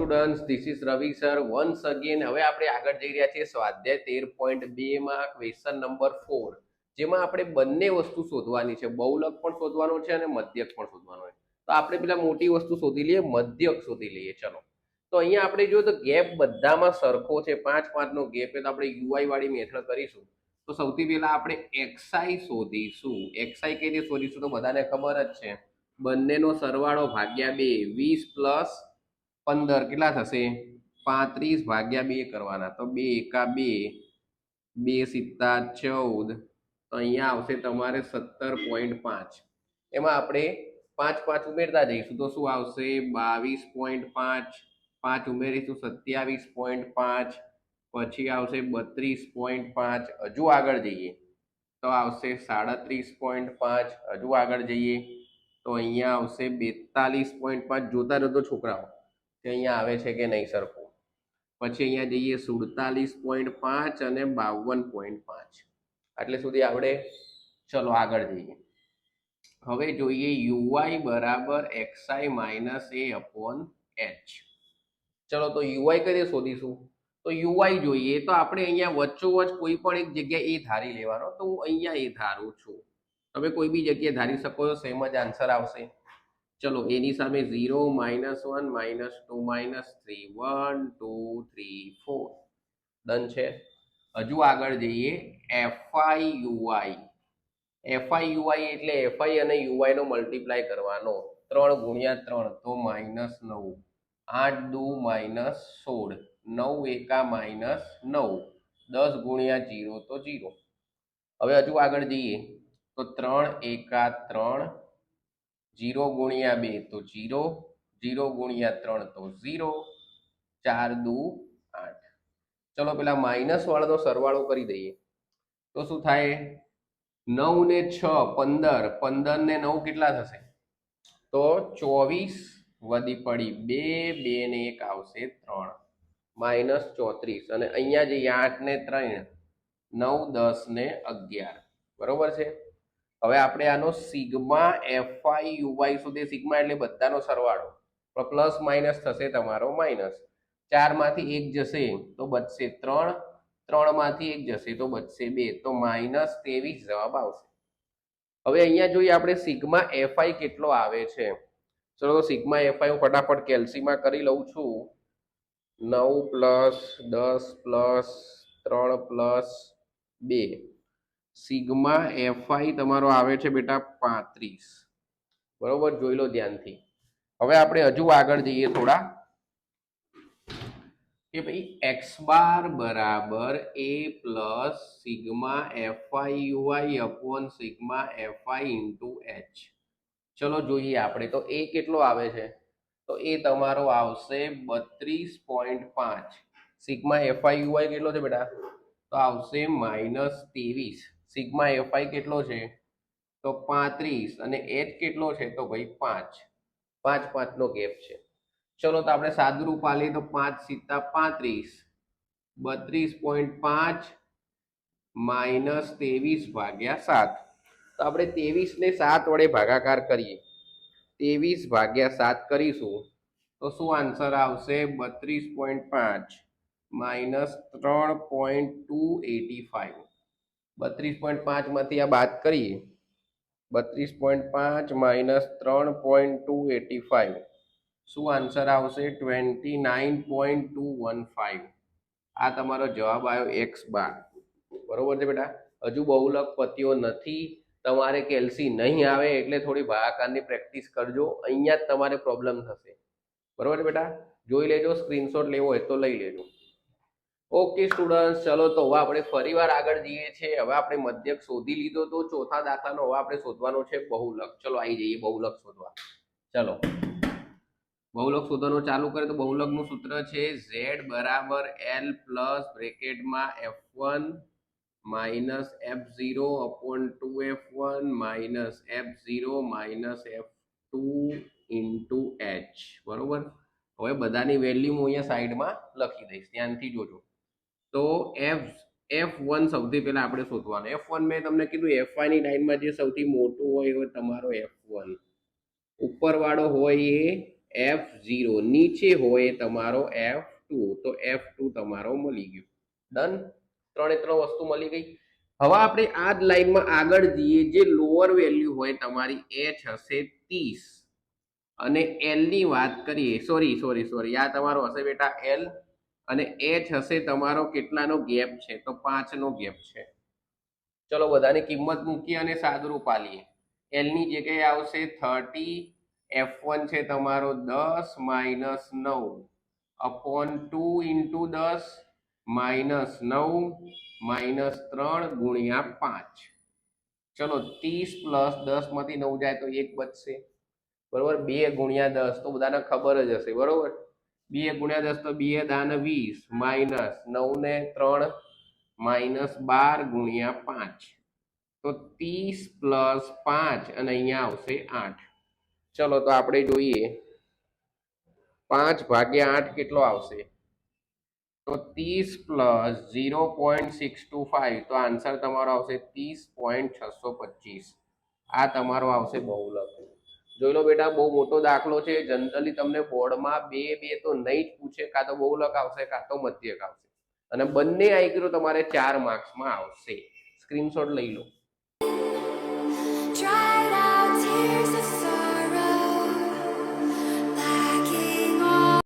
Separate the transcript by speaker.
Speaker 1: Students, this is Ravi sir once again. હવે આપણે આગળ જઈ રહ્યા છીએ સ્વાધ્યાય 13.2 માં ક્વેશ્ચન નંબર 4, જેમાં આપણે બંને વસ્તુ શોધવાની છે, બહુલક પણ શોધવાનો છે અને મધ્યક પણ શોધવાનો છે. તો આપણે પેલા મોટી વસ્તુ શોધી લઈએ, મધ્યક શોધી લઈએ. ચલો, તો અહીંયા આપણે જો તો ગેપ બધામાં સરખો છે, 5 નો ગેપ, એટલે આપણે યુઆઈ વાળી મેથડ કરીશું. તો સૌથી પહેલા આપણે એક્સઆઈ શોધીશું. એક્સઆઈ કઈ રીતે શોધીશું? તો બધાને ખબર જ છે, બંનેનો સરવાળો ભાગ્યા 2, 20 પ્લસ 15 કેટલા થશે? 35 ભાગ્યા 2 કરવાના. તો 2 એકા 2, 2 સિત્તા 14, તો અહીંયા આવશે તમારે 17.5. એમાં આપણે 5 ઉમેરતા જઈશું તો શું આવશે? 22.5. 5 ઉમેરીશું 27.5, પછી આવશે 32.5. હજુ આગળ જઈએ તો આવશે 37.5. હજુ આગળ જઈએ તો અહીંયા આવશે 42.5. જોતા રહેતો છોકરાઓ કે અહીંયા આવે છે કે નહીં સરખું. પછી અહીંયા જઈએ 47.5 અને 52.5. એટલે સુધી આપણે. ચલો આગળ જઈએ. હવે જોઈએ યુઆઈ બરાબર એક્સઆઈ માઇનસ એ અપોન એચ. ચલો, તો યુઆઈ કઈ રીતે શોધીશું? તો યુઆઈ જોઈએ તો આપણે અહીંયા વચ્ચોવચ કોઈ પણ એક જગ્યાએ એ ધારી લેવાનો. તો હું અહીંયા એ ધારું છું, તમે કોઈ બી જગ્યાએ ધારી શકો છો, સેમ જ આન્સર આવશે. ચલો, એની સામે 0, -1, -2, -3, 1 2 3 4. ડન છે. હજુ આગળ જઈએ. FI UI. એફઆઈ યુઆઈ એટલે એફઆઈ અને યુઆઈ નો મલ્ટીપ્લાય કરવાનો. 3 ગુણ્યા 3 તો -9, 8 દુ -16, 9 એકા -9, 10 ગુણ્યા 0 તો 0. હવે હજુ આગળ જઈએ તો 3 એકા 3, 0 ગુણ્યા 2 તો 0, 0 ગુણ્યા 3 તો 0, 4 દુ 8. ચલો, પેલા માઇનસ વાળાનો સરવાળો કરી દઈએ તો શું થાય? 9 ને 6 15, 15 ને 9 કેટલા થશે? તો 24 વધી પડી 2, 2 ને 1 આવશે 3, -34. અને અહીંયા જઈએ 8 ને 3, 9, 10 ને 11. બરોબર છે. હવે આપણે આનો સિગ્મા એફઆઈ યુવાઈ સુધી, સિગ્મા એટલે બધાનો સરવાળો, પ્લસ માઇનસ થશે તમારો માઇનસ. 4 માંથી 1 જશે તો બચશે 3, 3 માંથી 1 જશે તો બચશે 2, તો -23 જવાબ આવશે. હવે અહીંયા જોઈએ આપણે સિગ્મા એફઆઈ કેટલો આવે છે. ચલો, સિગ્મા એફઆઈ હું ફટાફટ કેલ્સીમાં કરી લઉં છું. 9 plus 10 plus 3 plus 2, sigma FI તમારો આવે છે બેટા 35. બરોબર, જોઈ લો ધ્યાનથી. હવે આપણે હજુ આગળ જઈએ થોડા, કે ભાઈ એક્સ બાર બરાબર A plus sigma F I U I upon sigma F I into H. ચલો જોઈએ આપણે, તો એ કેટલો આવે છે? તો એ તમારો આવશે 32.5. સિગ્મા એફઆઈ યુઆઈ કેટલો છે બેટા? તો આવશે -23. સિગ્મા એફઆઈ કેટલો છે? તો 35. અને એચ કેટલો છે? તો ભાઈ 5. 5 નો ગેપ છે. ચલો, તો આપણે સાદુરૂપ આલીએ તો 5 સિત્તા 35, 32.5 -23 ભાગ્યા 7. તો આપણે 23 ને 7 વડે ભાગાકાર કરીએ. 23 ભાગ્યા 7 કરીશું તો શું આન્સર આવશે? 32.5 -3.285. 32.5 માંથી આ બાદ કરીએ. 32.5 -3.285, શું આન્સર આવશે? 29.215. આ તમારો જવાબ આવ્યો એક્સ બાર. બરોબર છે બેટા. હજુ બહુલક પત્યો નથી, તમારે કેલ્સી નહીં આવે એટલે થોડી ભાગાકારની પ્રેક્ટિસ કરજો, અહીંયા જ તમારે પ્રોબ્લેમ થશે. બરોબર છે બેટા. જોઈ લેજો, સ્ક્રીનશોટ લેવો હોય તો લઈ લેજો. ઓકે સ્ટુડન્ટ્સ, ચલો તો હવે આપણે ફરીવાર આગળ જઈએ છીએ. હવે આપણે મધ્યક શોધી લીધો, તો ચોથા દાખલાનો હવે આપણે શોધવાનો છે બહુલક. ચલો આવી જઈએ બહુલક શોધવા. ચલો, બહુલક શોધવાનું ચાલુ કરે તો બહુલકનું સૂત્ર છે z બરાબર l પ્લસ બ્રેકેટમાં f1 minus f0 upon 2f1 minus f0 minus f2 into h. બરોબર. હવે બધાની વેલ્યુ હું અહીંયા સાઈડમાં લખી દઈશ, ધ્યાનથી જોજો. તો f1 સૌથી પહેલા આપણે શોધવાનું. f1 મેં તમને કીધું fi ની લાઈનમાં જે સૌથી મોટું હોય એ તમારો f1, ઉપરવાળો હોય એ F0 નીચે હોય એ તમારો F2, તો F2 તમારો મળી ગયો. ડન. ત્રણે ત્રણ વસ્તુ મળી ગઈ. હવે આપણે આ જ લાઈનમાં આગળ જઈએ. જે લોઅર વેલ્યુ હોય તમારી H હશે 30 અને L ની વાત કરીએ, સોરી સોરી સોરી, આ તમારો હશે બેટા L અને H હશે તમારો કેટલાનો ગેપ છે, તો 5 નો ગેપ છે. ચલો બધાની કિંમત મૂકીએ અને સાદુરૂપ આલીએ. L ની જગ્યાએ આવશે 30, F1 છે તમારો 10 minus 9 upon 2 into 10 minus 9 minus 3 ગુણ્યા 5. ચલો 30 પ્લસ 10 માંથી 9 જાય તો 1 બચશે, બરોબર. 2 ગુણ્યા 10 તો બધાને ખબર જ હશે, બરોબર. 2 ગુણ્યા 10 તો 2 દાન 20 માઇનસ 9 ને 3 માઇનસ 12 ગુણ્યા 5, તો 30 પ્લસ 5 અને અહીંયા આવશે 8. ચલો તો આપણે જોઈએ 5 ભાગ્યા 8 કેટલો આવશે, તો 30 પ્લસ 0.625, તો આન્સર તમારો આવશે 30.625. આ તમારો આવશે બહુલક. જોઈ લો બેટા, બહુ મોટો દાખલો છે. જનરલી તમને બોર્ડમાં બે તો નહીં જ પૂછે, કાં તો બહુલક આવશે કાં તો મધ્યક આવશે, અને બંને આવી ગયું તમારે 4 માર્ક્સમાં આવશે. સ્ક્રીનશોટ લઈ લો.